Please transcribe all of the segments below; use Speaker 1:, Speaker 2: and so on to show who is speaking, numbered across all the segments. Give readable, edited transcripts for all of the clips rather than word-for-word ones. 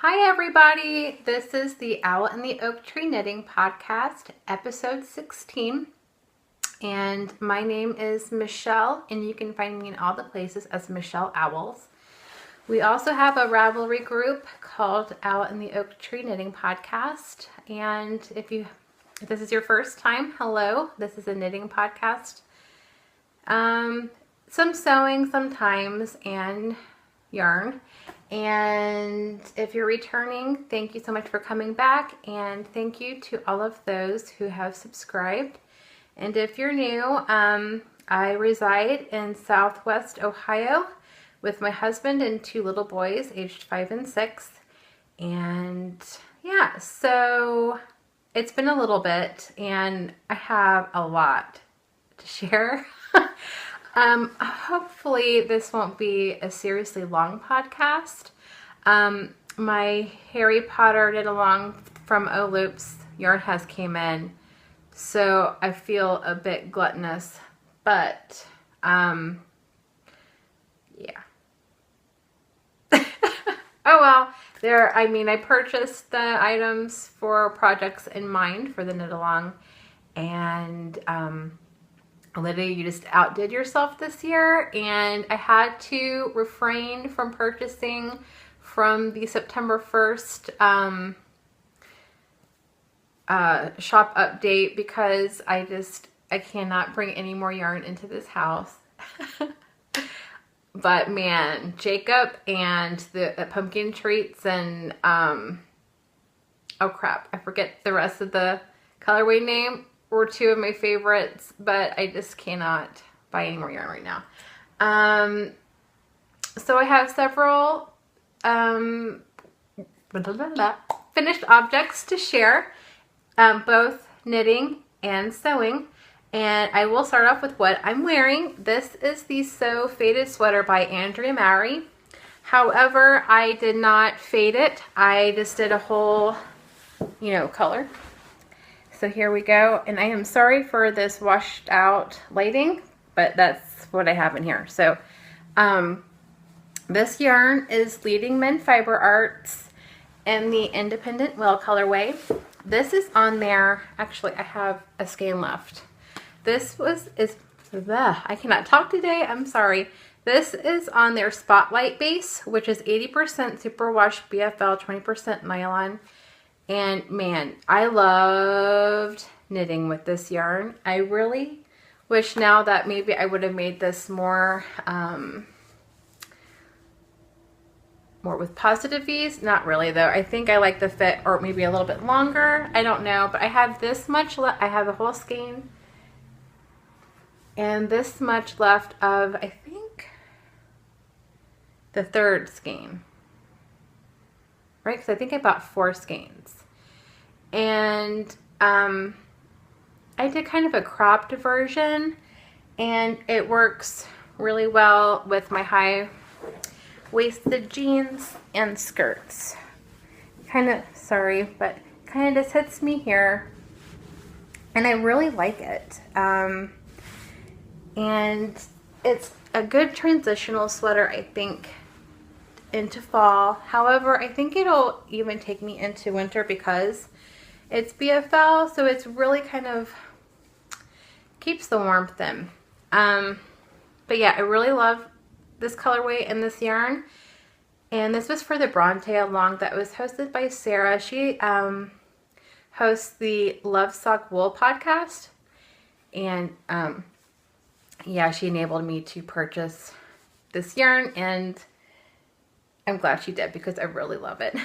Speaker 1: Hi everybody, this is the Owl and the Oak Tree Knitting Podcast, episode 16, and my name is Michelle, and you can find me in all the places as Michelle Owls. We also have a Revelry group called Owl and the Oak Tree Knitting Podcast, and if this is your first time, hello, this is a knitting podcast. Some sewing sometimes, and yarn. And if you're returning, thank you so much for coming back, and thank you to all of those who have subscribed. And if you're new, I reside in Southwest Ohio with my husband and two little boys aged 5 and 6. And yeah, so it's been a little bit and I have a lot to share. Hopefully this won't be a seriously long podcast. My Harry Potter knit along from O Loops yarn has came in, so I feel a bit gluttonous, but yeah. Oh well, I purchased the items for projects in mind for the knit along, and literally, you just outdid yourself this year, and I had to refrain from purchasing from the September 1st shop update because I cannot bring any more yarn into this house. But man, Jacob and the pumpkin treats and oh crap, I forget the rest of the colorway name, were two of my favorites, but I just cannot buy any more yarn right now. So I have several finished objects to share, both knitting and sewing. And I will start off with what I'm wearing. This is the So Faded Sweater by Andrea Mowry. However, I did not fade it. I just did a whole, color. So here we go, and I am sorry for this washed out lighting, but that's what I have in here. So this yarn is Leading Men Fiberarts in the Independent Well colorway. This is on there. Actually, I have a skein left. I cannot talk today. I'm sorry. This is on their Spotlight base, which is 80% superwash BFL, 20% nylon. And man, I loved knitting with this yarn. I really wish now that maybe I would have made this more with positive V's. Not really though. I think I like the fit, or maybe a little bit longer. I don't know, but I have this much left. I have a whole skein and this much left of, I think, the third skein. Right? Because I think I bought 4 skeins. And I did kind of a cropped version, and it works really well with my high-waisted jeans and skirts. Sorry, but kind of just hits me here, and I really like it. And it's a good transitional sweater, I think, into fall. However, I think it'll even take me into winter because it's BFL, so it's really kind of keeps the warmth in. But yeah, I really love this colorway and this yarn. And this was for the brontealong that was hosted by Sarah. She hosts the Love Sock Wool podcast. And yeah, she enabled me to purchase this yarn, and I'm glad she did because I really love it.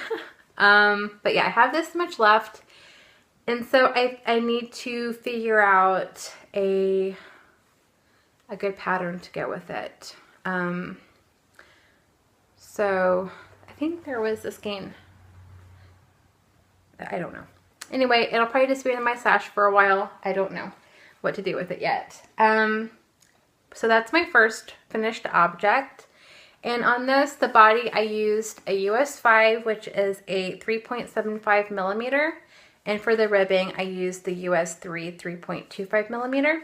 Speaker 1: But yeah, I have this much left. And so I need to figure out a good pattern to go with it. So I think there was a skein. I don't know. Anyway, it'll probably just be in my stash for a while. I don't know what to do with it yet. So that's my first finished object. And on this, the body, I used a US 5, which is a 3.75 millimeter. And for the ribbing, I used the US 3, 3.25 millimeter.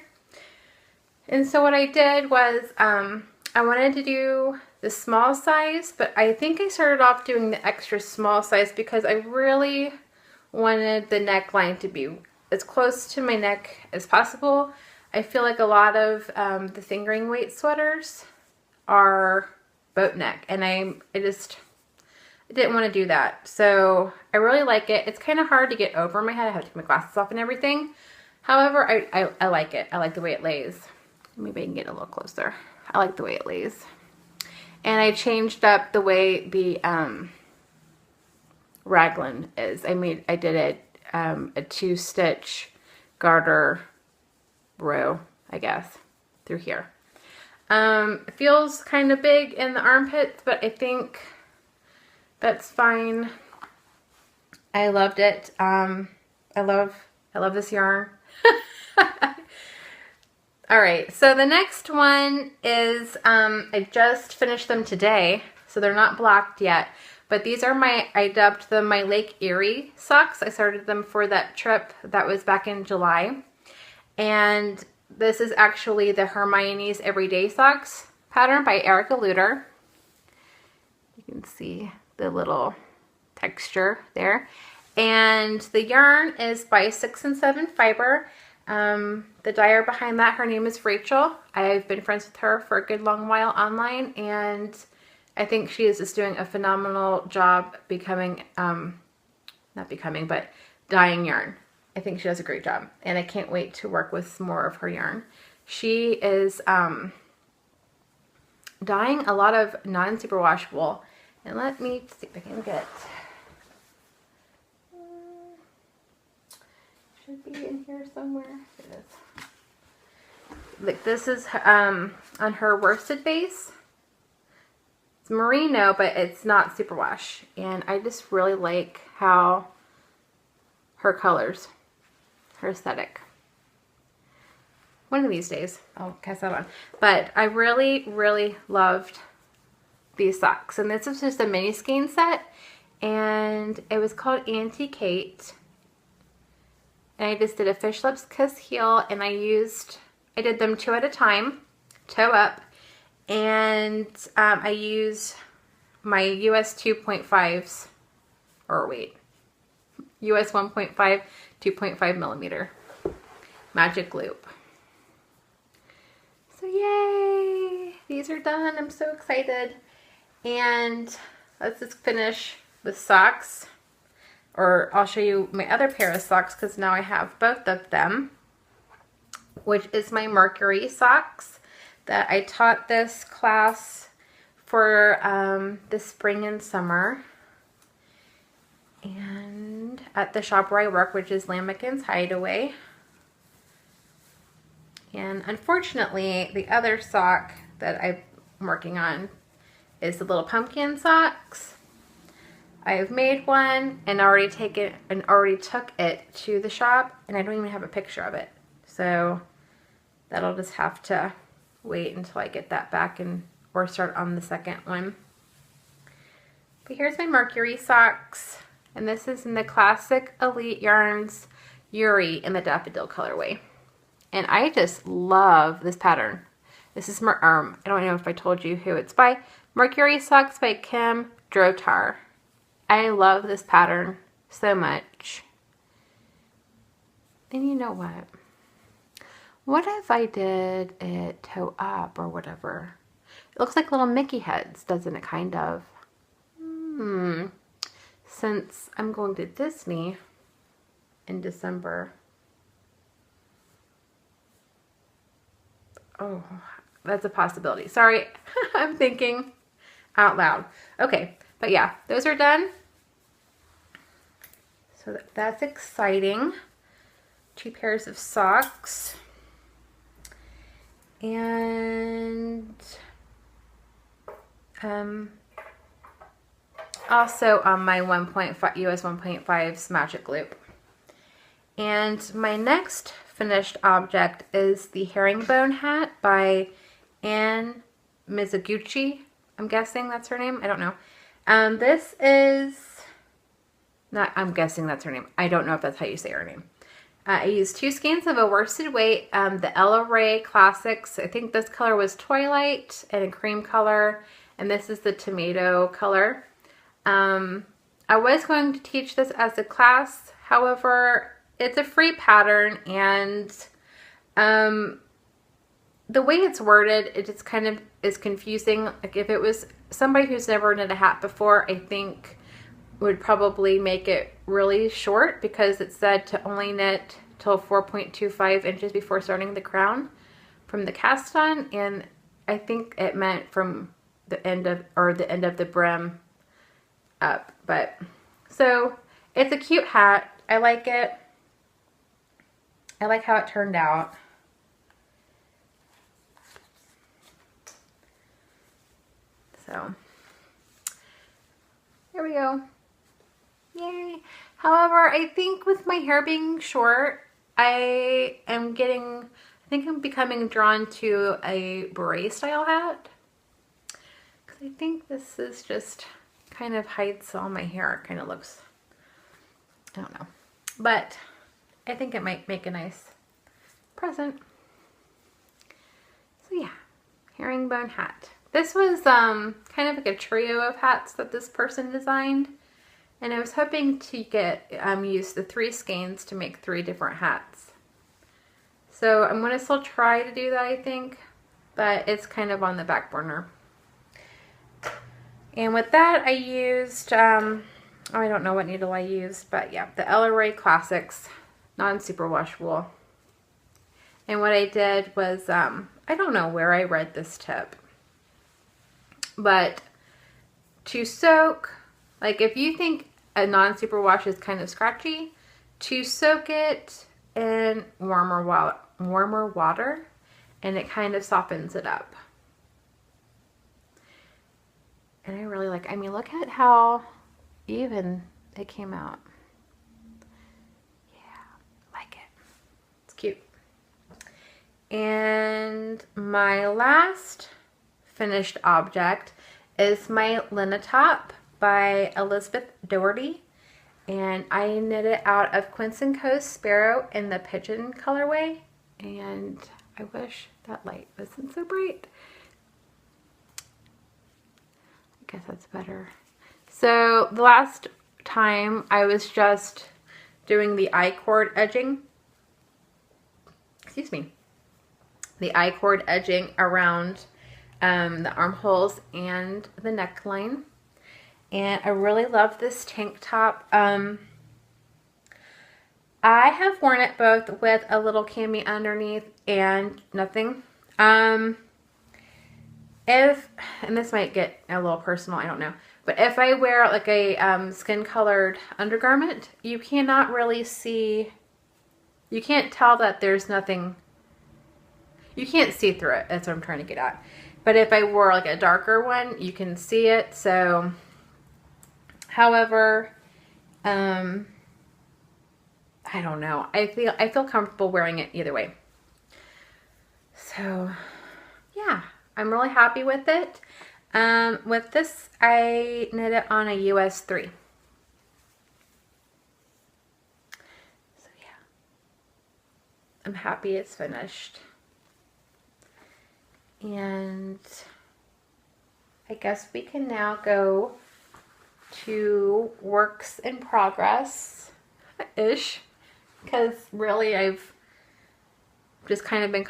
Speaker 1: And so what I did was, I I wanted to do the small size, but I think I started off doing the extra small size because I really wanted the neckline to be as close to my neck as possible. I feel like a lot of the fingering weight sweaters are boat neck, and I didn't want to do that. So I really like it. It's kind of hard to get over my head. I have to take my glasses off and everything. However, I like it. I like the way it lays. Maybe I can get a little closer. I like the way it lays. And I changed up the way the raglan is. I did a 2-stitch garter row, I guess, through here. It feels kind of big in the armpits, but I think that's fine. I loved it. I love this yarn. All right, so the next one is, I just finished them today, so they're not blocked yet, but these are I dubbed them my Lake Erie socks. I started them for that trip that was back in July, and this is actually the Hermione's Everyday Socks pattern by Erica Leuder. You can see the little texture there, and the yarn is by 6 and 7 Fiber. The dyer behind that, her name is Rachel. I've been friends with her for a good long while online, and I think she is just doing a phenomenal job but dyeing yarn. I think she does a great job, and I can't wait to work with more of her yarn. She is dyeing a lot of non-superwash wool, and let me see if I can get... should be in here somewhere. It is. Like, this is on her worsted base. It's merino, but it's not superwash, and I just really like how her colors, her aesthetic. One of these days I'll cast that on, but I really loved these socks, and this was just a mini skein set, and it was called Auntie Kate. And I just did a fish lips kiss heel, and I did them 2 at a time, toe up, and I use my US 2.5s, or wait, US 1.5, 2.5 millimeter magic loop. So yay, these are done. I'm so excited. And let's just finish with socks. Or I'll show you my other pair of socks, because now I have both of them, which is my Mercury socks that I taught this class for the spring and summer, and at the shop where I work, which is Lambikin's Hideaway. And unfortunately, the other sock that I'm working on is the little pumpkin socks. I've made one and already took it to the shop, and I don't even have a picture of it. So that'll just have to wait until I get that back or start on the second one. But here's my Mercury socks, and this is in the Classic Elite Yarns Yuri in the Daffodil colorway. And I just love this pattern. This is I don't know if I told you who it's by. Mercury Socks by Kim Drotar. I love this pattern so much. And you know what? What if I did it toe up or whatever? It looks like little Mickey heads, doesn't it, kind of? Since I'm going to Disney in December. Oh, that's a possibility. Sorry, I'm thinking out loud. Okay, but yeah, those are done. So that's exciting. 2 pairs of socks. And also on my US 1.5's magic loop. And my next finished object is the Herringbone hat by Anne Mizoguchi. I'm guessing that's her name. I don't know. I'm guessing that's her name. I don't know if that's how you say her name. I used 2 skeins of a worsted weight, the Revelry Classics. I think this color was Twilight and a cream color, and this is the tomato color. I was going to teach this as a class, however, it's a free pattern, and the way it's worded, it just kind of is confusing. Like if it was somebody who's never knit a hat before, I think would probably make it really short, because it said to only knit till 4.25 inches before starting the crown from the cast on, and I think it meant from the end of the brim up. But so it's a cute hat. I like it. I like how it turned out. So there we go. Yay. However, I think with my hair being short, I think I'm becoming drawn to a beret style hat. Because I think this is just kind of hides all my hair. It kind of looks, I don't know. But I think it might make a nice present. So yeah, herringbone hat. This was kind of like a trio of hats that this person designed. And I was hoping to use the 3 skeins to make 3 different hats. So I'm going to still try to do that, I think. But it's kind of on the back burner. And with that, I used, I don't know what needle I used. But yeah, the Revelry Classics non-superwash wool. And what I did was, I don't know where I read this tip. But to soak, like if you think a non-superwash is kind of scratchy, to soak it in warmer water, and it kind of softens it up. And I really like, I mean, look at how even it came out. Yeah, like it. It's cute. And my last finished object is my Lina top by Elizabeth Doherty, and I knit it out of Quince & Co. Sparrow in the pigeon colorway, and I wish that light wasn't so bright. I guess that's better. So the last time I was just doing the I-cord edging, the I-cord edging around the armholes and the neckline. And I really love this tank top. I have worn it both with a little cami underneath and nothing. And this might get a little personal, I don't know. But if I wear like a skin colored undergarment, you cannot really see, you can't tell that there's nothing, you can't see through it. That's what I'm trying to get at. But if I wore like a darker one, you can see it. So, however, I don't know. I feel comfortable wearing it either way. So, yeah, I'm really happy with it. With this, I knit it on a US 3. So, yeah, I'm happy it's finished. And I guess we can now go to works in progress-ish, because really I've just kind of been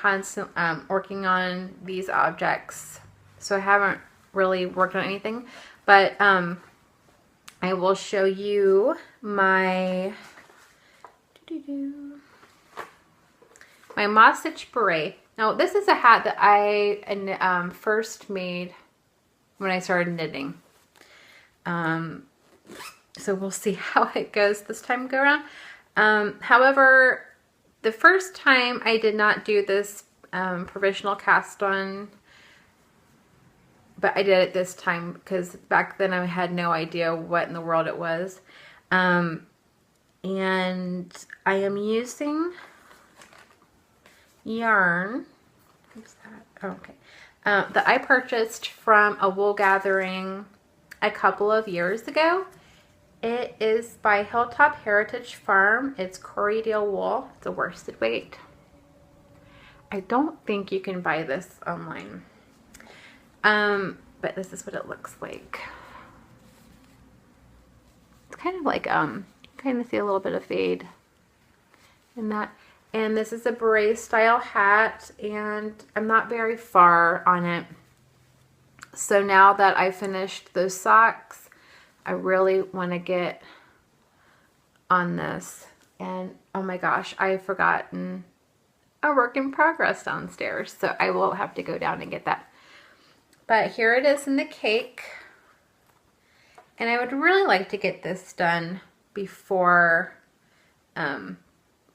Speaker 1: working on these objects, so I haven't really worked on anything. But I will show you my moss stitch beret. Now, this is a hat that I first made when I started knitting. So we'll see how it goes this time go around. However, the first time I did not do this provisional cast on, but I did it this time because back then I had no idea what in the world it was. And I am using yarn. What's that? Oh, okay. That I purchased from a wool gathering a couple of years ago. It is by Hilltop Heritage Farm. It's Corriedale wool. It's a worsted weight. I don't think you can buy this online. But this is what it looks like. It's kind of like, kind of see a little bit of fade in that. And this is a beret style hat, and I'm not very far on it. So now that I finished those socks, I really want to get on this. And oh my gosh, I've forgotten a work in progress downstairs. So I will have to go down and get that. But here it is in the cake. And I would really like to get this done before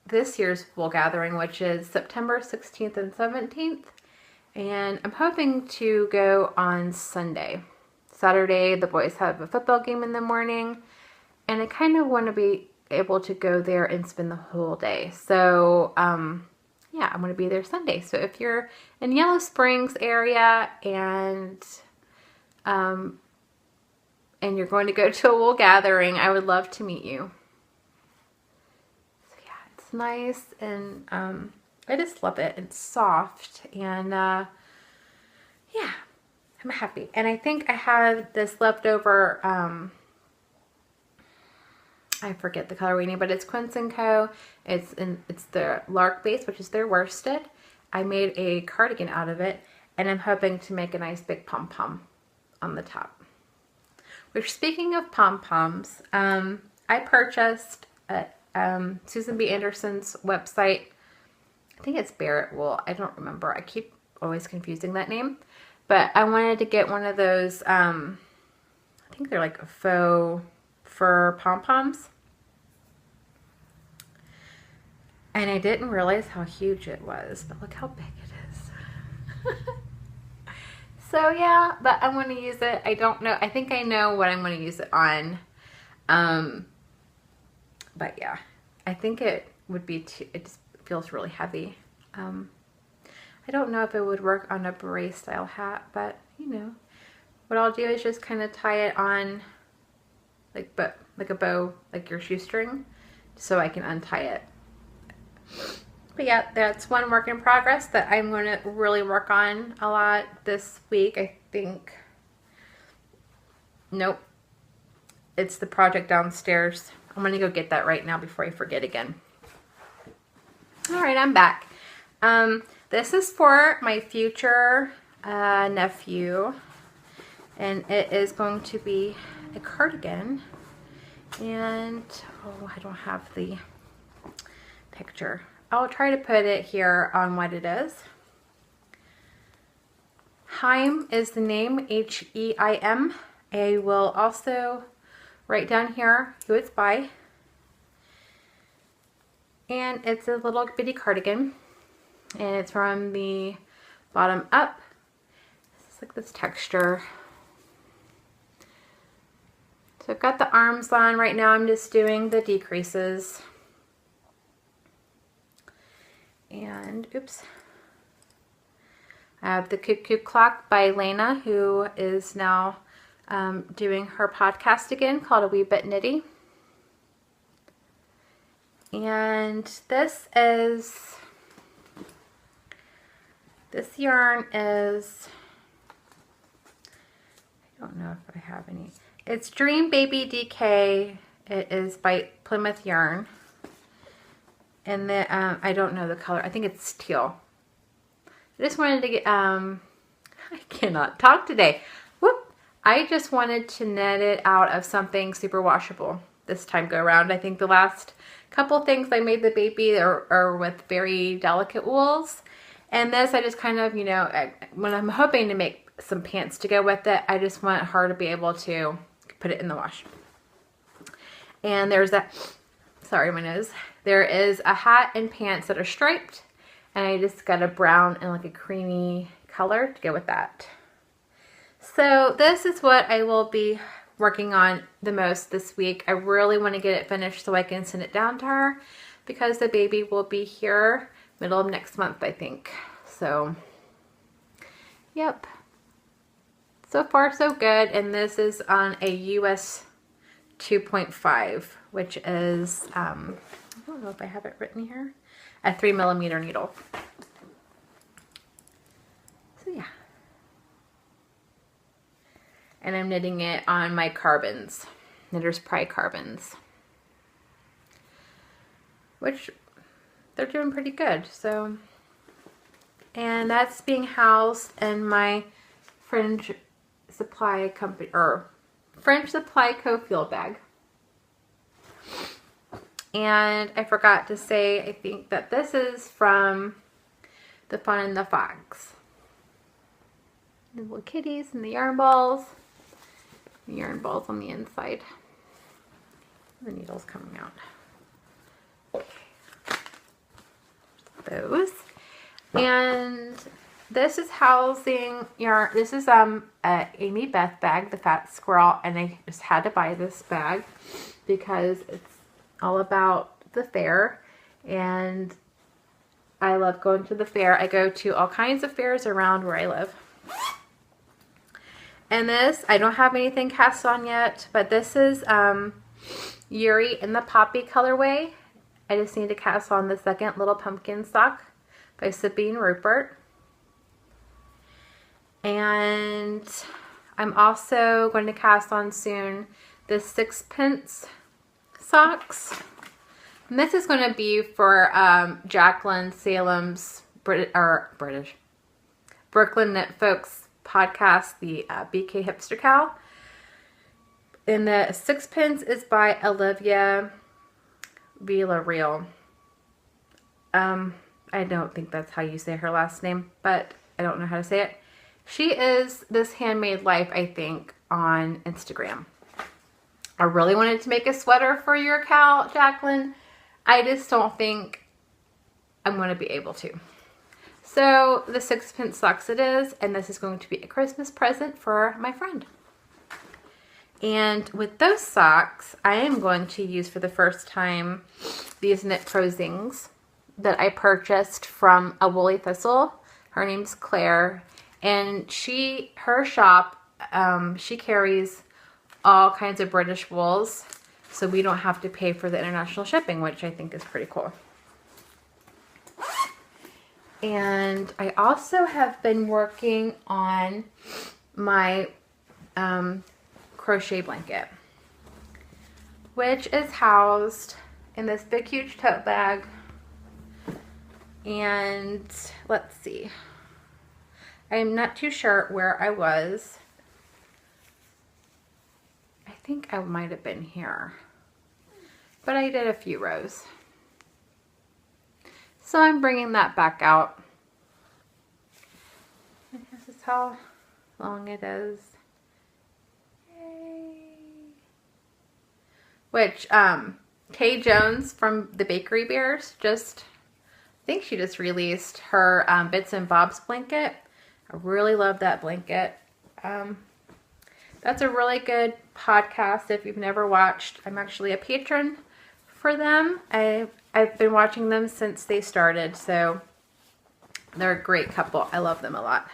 Speaker 1: this year's wool gathering, which is September 16th and 17th. And I'm hoping to go on Sunday. Saturday, the boys have a football game in the morning. And I kind of want to be able to go there and spend the whole day. So, yeah, I'm going to be there Sunday. So if you're in Yellow Springs area and you're going to go to a wool gathering, I would love to meet you. So yeah, it's nice, and I just love it. It's soft, and yeah, I'm happy. And I think I have this leftover, I forget the colorway name, but it's Quince & Co. It's the Lark base, which is their worsted. I made a cardigan out of it, and I'm hoping to make a nice big pom-pom on the top. Which, speaking of pom-poms, I purchased at Susan B. Anderson's website, I think it's Beret wool. I don't remember. I keep always confusing that name. But I wanted to get one of those, I think they're like faux fur pom-poms. And I didn't realize how huge it was, but look how big it is. So yeah, but I want to use it. I don't know. I think I know what I'm going to use it on. But yeah, I think it would be too, it just feels really heavy. I don't know if it would work on a beret style hat, but you know, what I'll do is just kind of tie it on like a bow, like your shoestring, so I can untie it. But yeah, that's one work in progress that I'm going to really work on a lot this week, I think. Nope. It's the project downstairs. I'm going to go get that right now before I forget again. Alright, I'm back. This is for my future nephew. And it is going to be a cardigan. And, oh, I don't have the picture. I'll try to put it here on what it is. Heim is the name, H-E-I-M. I will also write down here who it's by. And it's a little bitty cardigan. And it's from the bottom up. It's like this texture. So I've got the arms on. Right now I'm just doing the decreases. And, oops, I have the Cuckoo Clock by Lina, who is now doing her podcast again called A Wee Bit Knitty. And this yarn is, I don't know if I have any. It's Dream Baby DK. It is by Plymouth Yarn. And then, I don't know the color. I think it's teal. I just wanted to get, I cannot talk today. Whoop. I just wanted to knit it out of something super washable this time go around. I think the last couple things I made the baby are with very delicate wools. And this, I just kind of, you know, when I'm hoping to make some pants to go with it, I just want her to be able to put it in the wash. And there's that, sorry, my nose. There is a hat and pants that are striped, and I just got a brown and like a creamy color to go with that. So this is what I will be working on the most this week. I really want to get it finished so I can send it down to her, because the baby will be here middle of next month, I think. So, yep. So far so good, and this is on a US 2.5, which is, I don't know if I have it written here, a 3mm needle. So yeah. And I'm knitting it on my carbons, Knitter's Pride carbons, which they're doing pretty good. So, and that's being housed in my Fringe Supply Company, or Fringe Supply Co. field bag. And I forgot to say, I think that this is from The Fun and the Fox. The little kitties and the yarn balls. The yarn balls on the inside. The needles coming out. Okay. Those. And this is housing yarn. This is a Amy Beth bag, the Fat Squirrel, and I just had to buy this bag because it's all about the fair, and I love going to the fair. I go to all kinds of fairs around where I live. And this, I don't have anything cast on yet, but this is Yuri in the Poppy colorway. I just need to cast on the second Little Pumpkin sock by Sabine Rupert. And I'm also going to cast on soon the 6-pence socks. And this is going to be for Jacqueline Salem's Brooklyn Knitfolk's podcast, the BKHipsterKAL. And the 6-pence is by Olivia Villarreal. I don't think that's how you say her last name, but I don't know how to say it. She is This Handmade Life, I think, on Instagram. I really wanted to make a sweater for your cowl, Jacqueline. I just don't think I'm going to be able to. So the 6-pence socks it is, and this is going to be a Christmas present for my friend. And with those socks, I am going to use for the first time these Knit Pro Zings that I purchased from a Woolly Thistle. Her name's Claire, and her shop, she carries all kinds of British wools, so we don't have to pay for the international shipping, which I think is pretty cool. And I also have been working on my crochet blanket, which is housed in this big huge tote bag. And let's see, I'm not too sure where I was. I think I might have been here, but I did a few rows. So I'm bringing that back out. And this is how long it is. Yay. Which, Kay Jones from the Bakery Bears I think she just released her Bits and Bobs blanket. I really love that blanket. That's a really good podcast if you've never watched. I'm actually a patron for them. I've been watching them since they started, so they're a great couple. I love them a lot.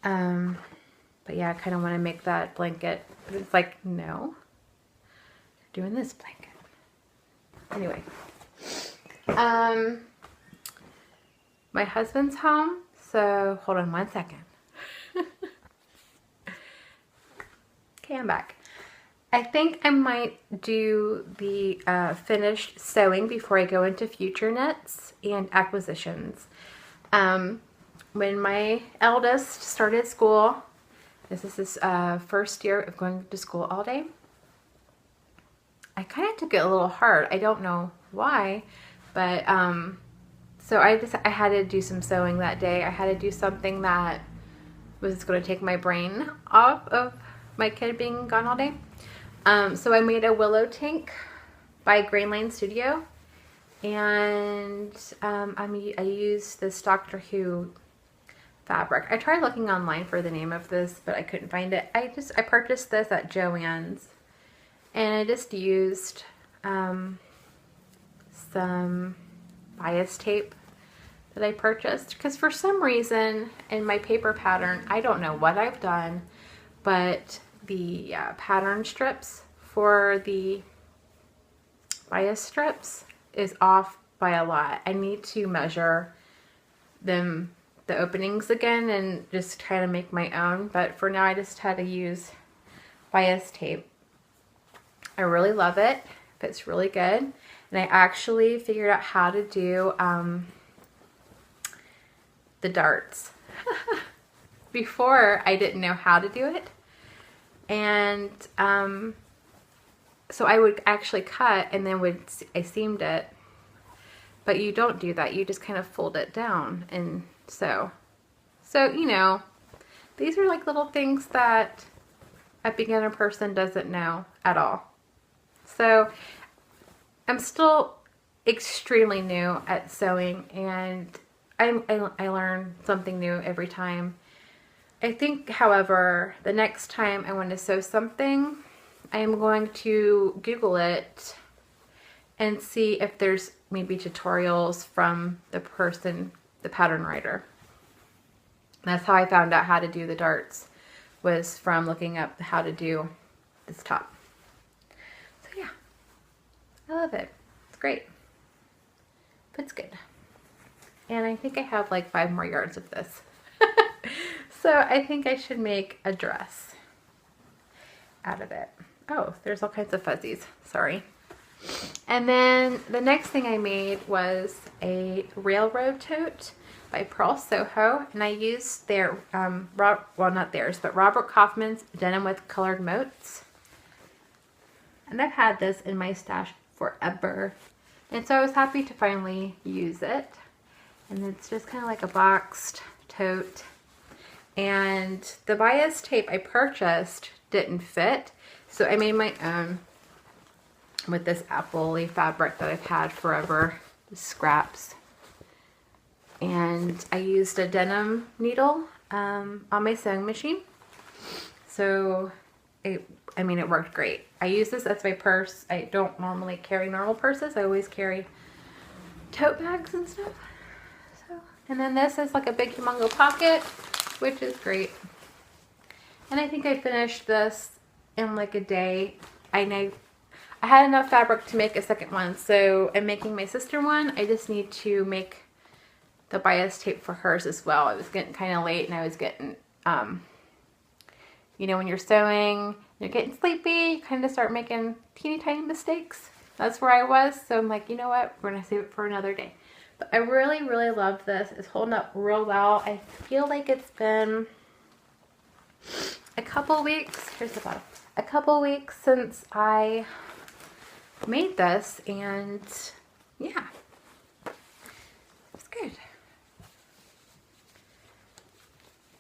Speaker 1: But yeah, I kind of want to make that blanket, but it's like, no, they're doing this blanket. Anyway, my husband's home, so hold on one second. Okay, I'm back. I think I might do the finished sewing before I go into future knits and acquisitions. When my eldest started school, this is his first year of going to school all day, I kind of took it a little hard. I don't know why, but so I had to do some sewing that day. I had to do something that was going to take my brain off of my kid being gone all day. So I made a willow tank by Grain Lane Studio, and I used this Doctor Who fabric. I tried looking online for the name of this, but I couldn't find it. I purchased this at Joann's, and I just used some bias tape that I purchased, because for some reason in my paper pattern, I don't know what I've done, but the pattern strips for the bias strips is off by a lot. I need to measure them, the openings again, and just try to make my own. But for now, I just had to use bias tape. I really love it. Fits really good. And I actually figured out how to do the darts. Before, I didn't know how to do it. And so I would actually cut and then I seamed it. But you don't do that. You just kind of fold it down and sew. So, you know, these are like little things that a beginner person doesn't know at all. So I'm still extremely new at sewing, and I learn something new every time. I think, however, the next time I want to sew something, I am going to Google it and see if there's maybe tutorials from the person, the pattern writer. That's how I found out how to do the darts, was from looking up how to do this top. So yeah, I love it. It's great. It's good. And I think I have like 5 more yards of this. So I think I should make a dress out of it. Oh, there's all kinds of fuzzies. Sorry. And then the next thing I made was a railroad tote by Purl Soho, and I used their, well, not theirs, but Robert Kaufman's denim with colored motes. And I've had this in my stash forever, and so I was happy to finally use it. And it's just kind of like a boxed tote, and the bias tape I purchased didn't fit, so I made my own with this apple leaf fabric that I've had forever, the scraps. And I used a denim needle on my sewing machine. So it worked great. I use this as my purse. I don't normally carry normal purses. I always carry tote bags and stuff. So, and then this is like a big humongo pocket, which is great. And I think I finished this in like a day. I had enough fabric to make a second one, so I'm making my sister one. I just need to make the bias tape for hers as well. It was getting kind of late, and I was getting, you know, when you're sewing, you're getting sleepy, you kind of start making teeny tiny mistakes. That's where I was, so I'm like, you know what, we're gonna save it for another day. But I really, really love this. It's holding up real well. I feel like it's been a couple weeks, here's the bottom, a couple weeks since I made this, and yeah, it's good.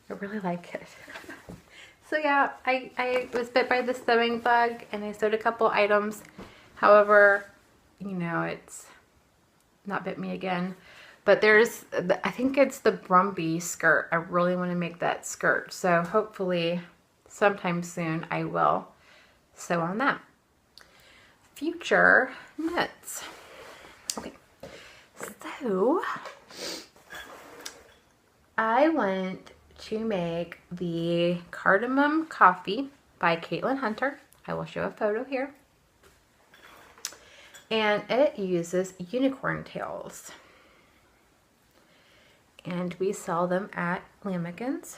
Speaker 1: I really like it. So yeah, I was bit by the sewing bug, and I sewed a couple items. However, you know, it's not bit me again. But there's, I think it's the Brumby skirt. I really want to make that skirt. So hopefully sometime soon I will sew on that. Future knits. Okay, so I want to make the Cardamom Coffee by Caitlin Hunter. I will show a photo here. And it uses unicorn tails. And we sell them at Lamicans.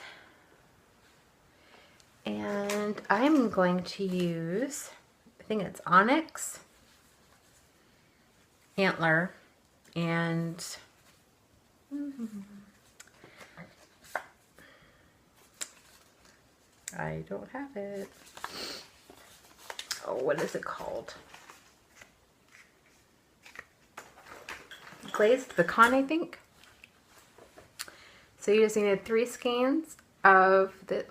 Speaker 1: And I'm going to use, I think it's onyx, antler, and I don't have it. Oh, what is it called? Glazed pecan, I think. So you just needed 3 skeins of the,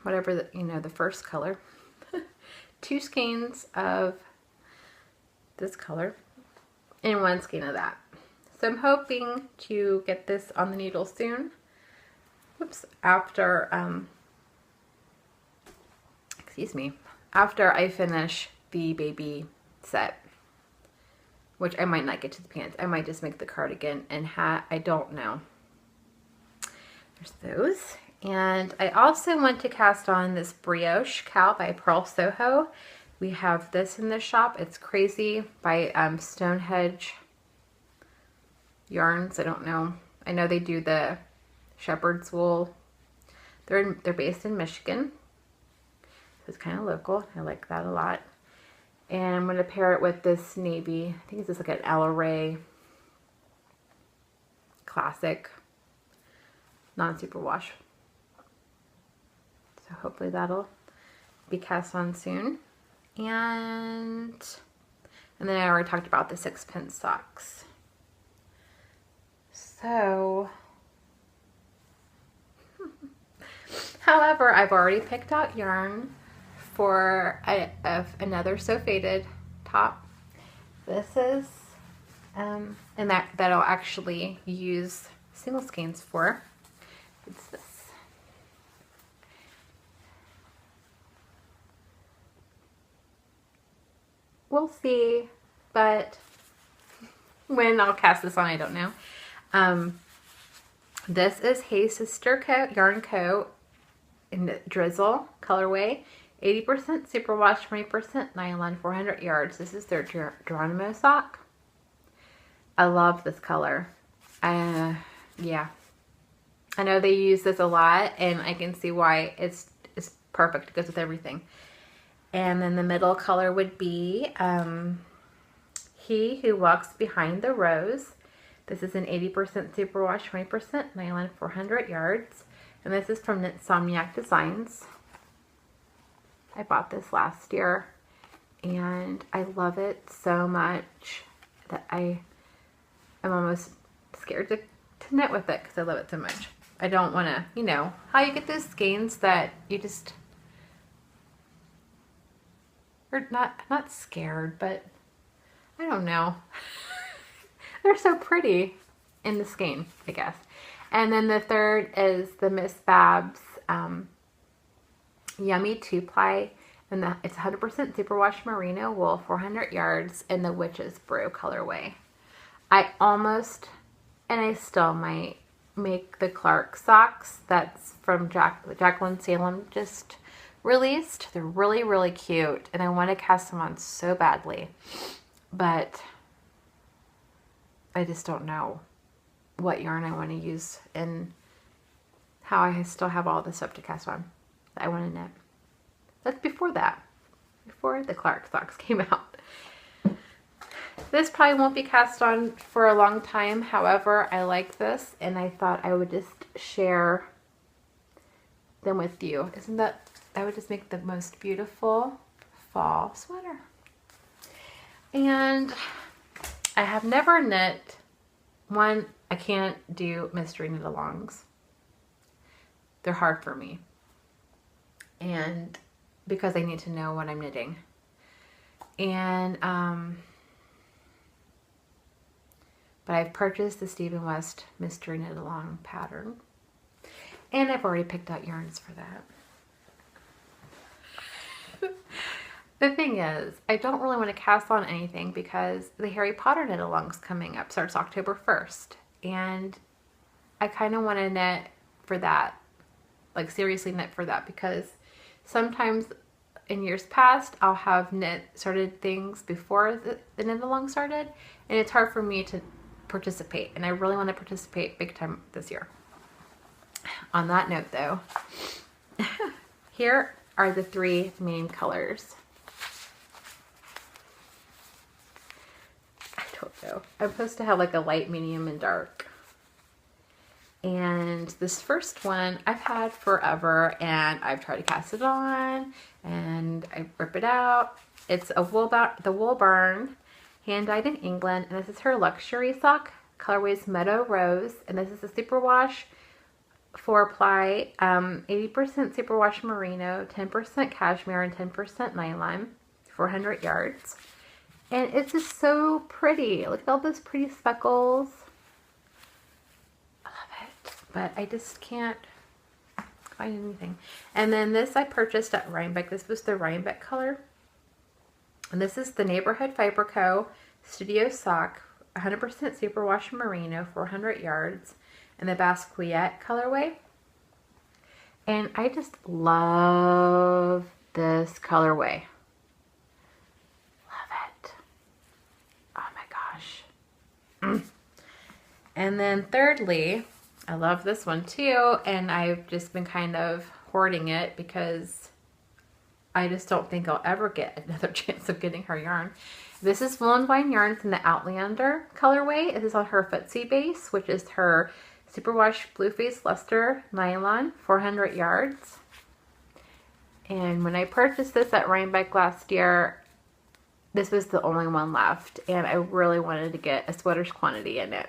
Speaker 1: whatever the, you know, the first color. 2 skeins of this color and 1 skein of that. So I'm hoping to get this on the needle soon. Whoops, after excuse me, after I finish the baby set, which I might not get to the pants. I might just make the cardigan and hat. I don't know. There's those. And I also want to cast on this Brioche cowl by Purl Soho. We have this in the shop. It's Crazy by Stonehedge Yarns. I don't know. I know they do the shepherd's wool. They're based in Michigan. So it's kind of local. I like that a lot. And I'm going to pair it with this navy. I think it's just like an Elleray classic non-superwash. So hopefully that'll be cast on soon. And then I already talked about the 6-pence socks. So, however, I've already picked out yarn for another So Faded top. This is, and that'll actually use single skeins for. It's this. We'll see, but when I'll cast this on, I don't know. This is Hey Sister Yarn Co. in the Drizzle colorway. 80% superwash, 20% nylon, 400 yards. This is their Geronimo sock. I love this color. Yeah. I know they use this a lot, and I can see why it's perfect. It goes with everything. And then the middle color would be He Who Walks Behind the Rose. This is an 80% superwash, 20% nylon, 400 yards. And this is from Knitsomniac Designs. I bought this last year, and I love it so much that I'm almost scared to knit with it because I love it so much. I don't want to, you know, how you get those skeins that you just, or not scared, but I don't know. They're so pretty in the skein, I guess. And then the third is the Miss Babs Yummy 2-ply, and it's 100% superwash merino wool, 400 yards, in the Witch's Brew colorway. I almost, and I still might, make the Clark socks that's from Jacqueline Salem just released. They're really, really cute, and I want to cast them on so badly, but I just don't know what yarn I want to use and how I still have all this stuff to cast on that I want to knit. That's before the Clark socks came out. This probably won't be cast on for a long time. However, I like this, and I thought I would just share them with you. Isn't that would just make the most beautiful fall sweater. And I have never knit one. I can't do mystery knit alongs. They're hard for me, and because I need to know what I'm knitting. And but I've purchased the Stephen West mystery knit along pattern, and I've already picked out yarns for that. The thing is, I don't really want to cast on anything because the Harry Potter knit along's coming up, starts October 1st, and I kind of want to knit for that, like seriously knit for that, because sometimes in years past I'll have started things before the knit along started, and it's hard for me to participate, and I really want to participate big time this year. On that note though, here are the 3 main colors. I don't know. I'm supposed to have like a light, medium, and dark. And this first one I've had forever, and I've tried to cast it on, and I rip it out. It's a the Wool Burn, hand dyed in England, and this is her luxury sock. Colorway's Meadow Rose, and this is a superwash 4-ply, 80% superwash merino, 10% cashmere, and 10% nylon, 400 yards. And it's just so pretty. Look at all those pretty speckles. I love it, but I just can't find anything. And then this I purchased at Rhinebeck. This was the Rhinebeck color. And this is the Neighborhood Fiber Co. Studio Sock, 100% superwash merino, 400 yards, in the Basquiat colorway. And I just love this colorway. And then thirdly, I love this one too, and I've just been kind of hoarding it because I just don't think I'll ever get another chance of getting her yarn. This is Woolen Vine Yarns in the Outlander colorway. It is on her Footsie base, which is her Superwash Blueface Luster Nylon, 400 yards. And when I purchased this at Rhinebeck last year, this was the only one left, and I really wanted to get a sweater's quantity in it.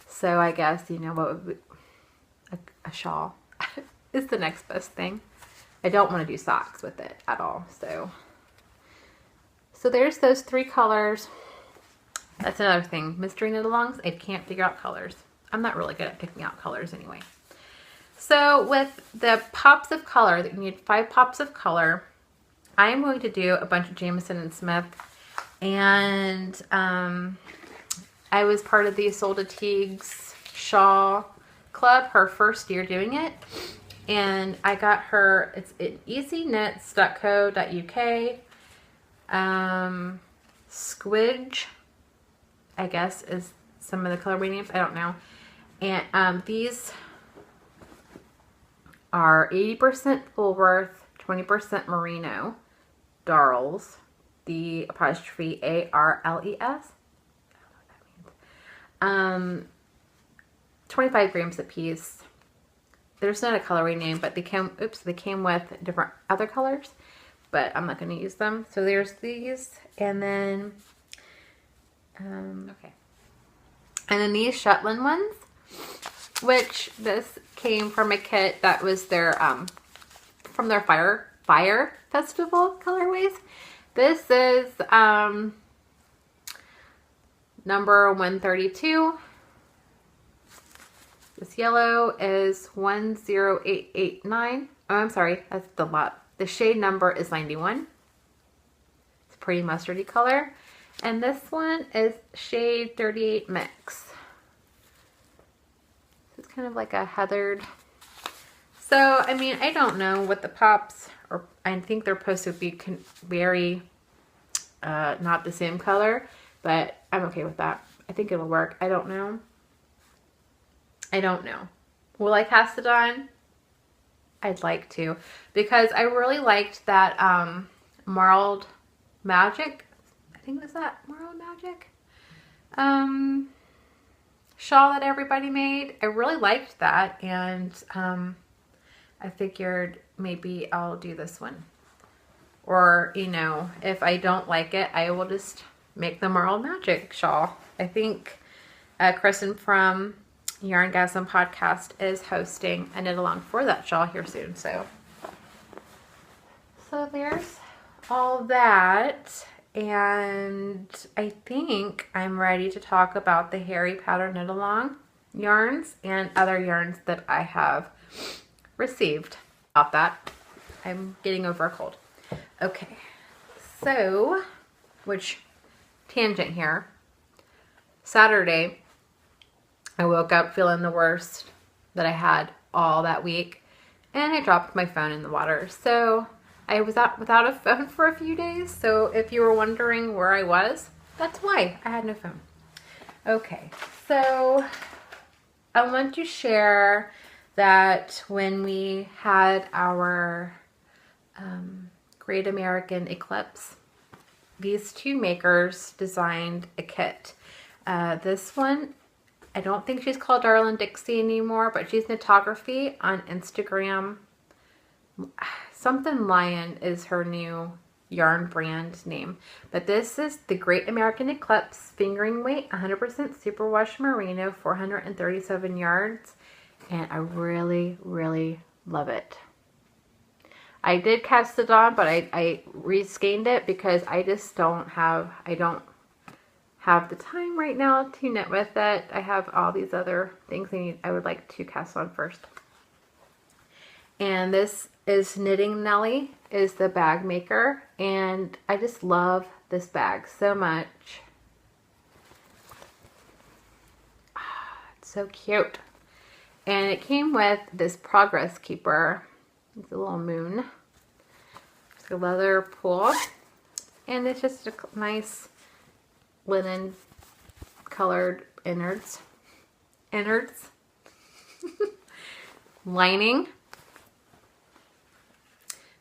Speaker 1: So I guess, you know, what would be a shawl is the next best thing. I don't want to do socks with it at all. So there's those 3 colors. That's another thing. Mystery knit-alongs, I can't figure out colors. I'm not really good at picking out colors anyway. So with the pops of color, you need 5 pops of color. I'm going to do a bunch of Jamieson and Smith. And I was part of the Isolde Teague's shawl club, her first year doing it. And I got her, it's at easyknits.co.uk. Squidge, I guess, is some of the colorway names. I don't know. And these are 80% Woolworth, 20% Merino, Darls, the apostrophe A-R-L-E-S. I don't know what that means. 25 grams a piece. There's not a colorway name, but they came with different other colors, but I'm not going to use them. So there's these, and then, okay. And then these Shetland ones, which this came from a kit that was their, from their Fire Festival colorways. This is, number 132. This yellow is 10889. Oh, I'm sorry. That's the lot. The shade number is 91. It's a pretty mustardy color. And this one is shade 38 mix. It's kind of like a heathered. So, I mean, I don't know what the pops are. I think they're supposed to be very not the same color, but I'm okay with that. I think it'll work. I don't know. Will I cast it on? I'd like to, because I really liked that Marled Magic. I think it was that Marled Magic shawl that everybody made. I really liked that, and I figured maybe I'll do this one. Or, you know, if I don't like it, I will just make the Marled Magic shawl. I think Kristen from Yarngasm Podcast is hosting a knit along for that shawl here soon. So there's all that, and I think I'm ready to talk about the Harry Pattern knit along yarns and other yarns that I have received. About that, I'm getting over a cold. Okay, so which tangent here. Saturday, I woke up feeling the worst that I had all that week, and I dropped my phone in the water. So I was out without a phone for a few days. So if you were wondering where I was, that's why I had no phone. Okay, so I want to share that when we had our Great American Eclipse, these 2 makers designed a kit. This one, I don't think she's called Darlin Dixie anymore, but she's Knitography on Instagram. Something Lion is her new yarn brand name. But this is the Great American Eclipse fingering weight, 100% superwash merino, 437 yards. And I really, really love it. I did cast it on, but I reskeined it because I just don't have the time right now to knit with it. I have all these other things I would like to cast on first. And this is Knitting Nelly, is the bag maker, and I just love this bag so much. It's so cute. And it came with this Progress Keeper. It's a little moon. It's a leather pull, and it's just a nice linen colored innards, lining.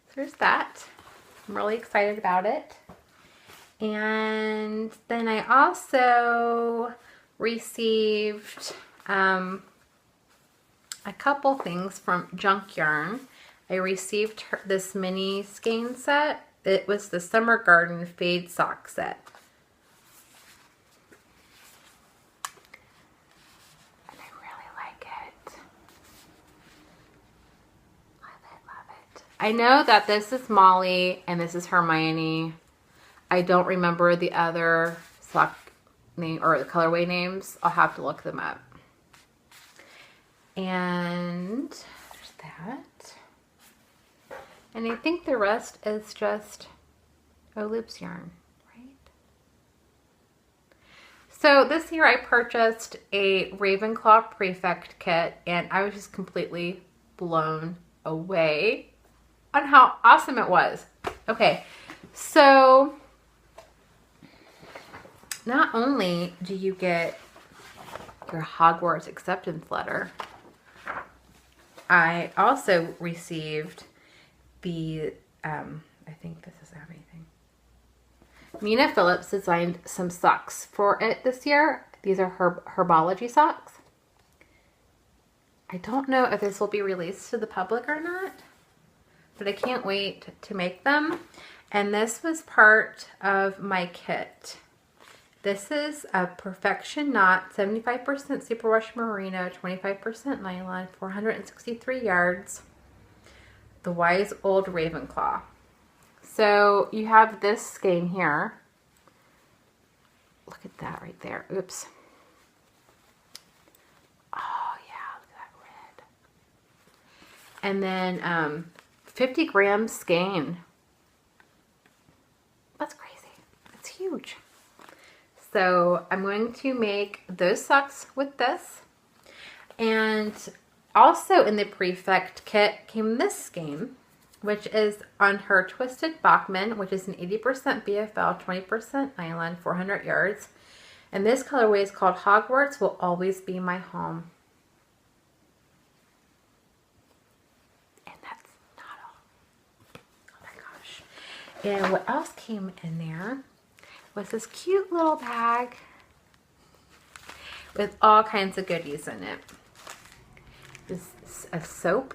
Speaker 1: So there's that. I'm really excited about it. And then I also received a couple things from Junk Yarn. I received this mini skein set. It was the Summer Garden Fade Sock Set. And I really like it. Love it. I know that this is Molly and this is Hermione. I don't remember the other sock name or the colorway names. I'll have to look them up. And there's that. And I think the rest is just loops yarn, right? So this year I purchased a Ravenclaw Prefect kit and I was just completely blown away on how awesome it was. Okay, so not only do you get your Hogwarts acceptance letter, I also received the, I think this is everything. Mina Phillips designed some socks for it this year. These are herbology socks. I don't know if this will be released to the public or not, but I can't wait to make them. And this was part of my kit. This is a Perfection Knot, 75% superwash merino, 25% nylon, 463 yards. The Wise Old Ravenclaw. So you have this skein here. Look at that right there. Oops. Oh yeah, look at that red. And then 50 gram skein. That's crazy. It's huge. So I'm going to make those socks with this. And also in the Prefect kit came this skein, which is on her Twisted Bachman, which is an 80% BFL, 20% nylon, 400 yards. And this colorway is called Hogwarts Will Always Be My Home. And that's not all. Oh my gosh. And what else came in there was this cute little bag with all kinds of goodies in it. This is a soap,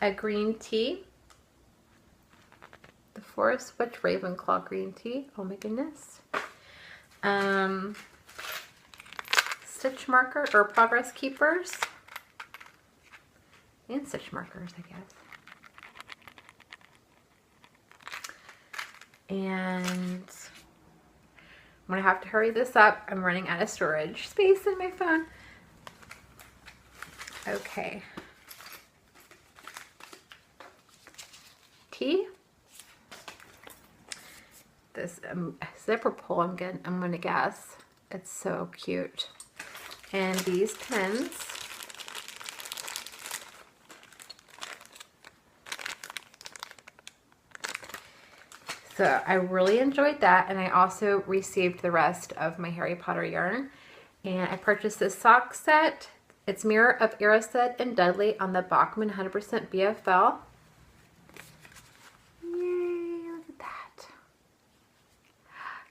Speaker 1: a green tea, the Forest Witch Ravenclaw green tea, oh my goodness, stitch marker or progress keepers, and stitch markers I guess. And I'm going to have to hurry this up. I'm running out of storage space in my phone. Okay. Tea. This zipper pull, I'm going to guess. It's so cute. And these pins. So I really enjoyed that, and I also received the rest of my Harry Potter yarn. And I purchased this sock set. It's Mirror of Erised and Dudley on the Bachman 100% BFL. Yay, look at that.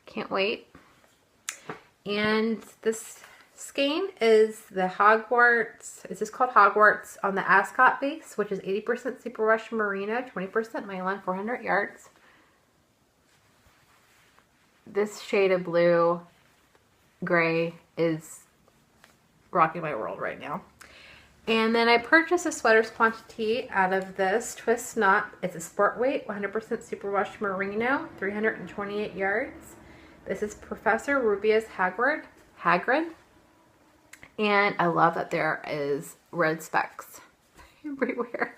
Speaker 1: Can't wait. And this skein is the Hogwarts, is this called Hogwarts on the Ascot base, which is 80% superwash merino, 20% nylon, 400 yards. This shade of blue gray is rocking my world right now. And then I purchased a sweaters quantity out of this twist knot. It's a sport weight, 100% superwash merino, 328 yards. This is Professor Rubeus Hagrid. And I love that there is red specks everywhere.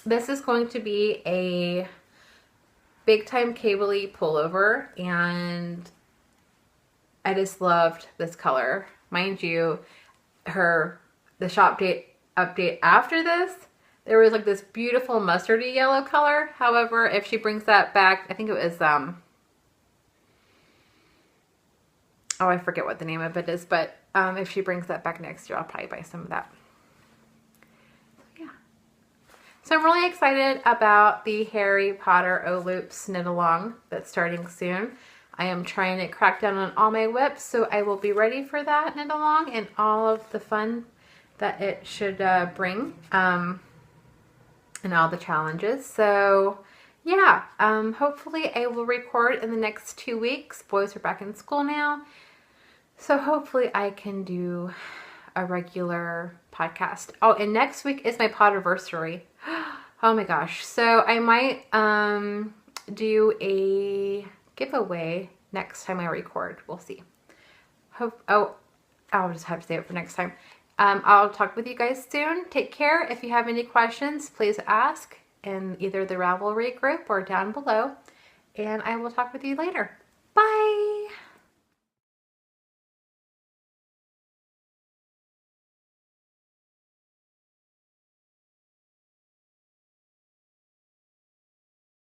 Speaker 1: This is going to be a big time cable-y pullover, and I just loved this color. Mind you, the shop date update after this, there was like this beautiful mustardy yellow color. However, if she brings that back, I think it was Oh, I forget what the name of it is, but if she brings that back next year, I'll probably buy some of that. So, yeah. So I'm really excited about the Harry Potter O-Loops knit along that's starting soon. I am trying to crack down on all my whips, so I will be ready for that knit along and all of the fun that it should bring and all the challenges. So yeah, hopefully I will record in the next 2 weeks. Boys are back in school now. So hopefully I can do a regular podcast. Oh, and next week is my Podiversary. Oh my gosh. So I might do a giveaway next time I record. We'll see. I'll just have to save it for next time. I'll talk with you guys soon. Take care. If you have any questions, please ask in either the Ravelry group or down below. And I will talk with you later.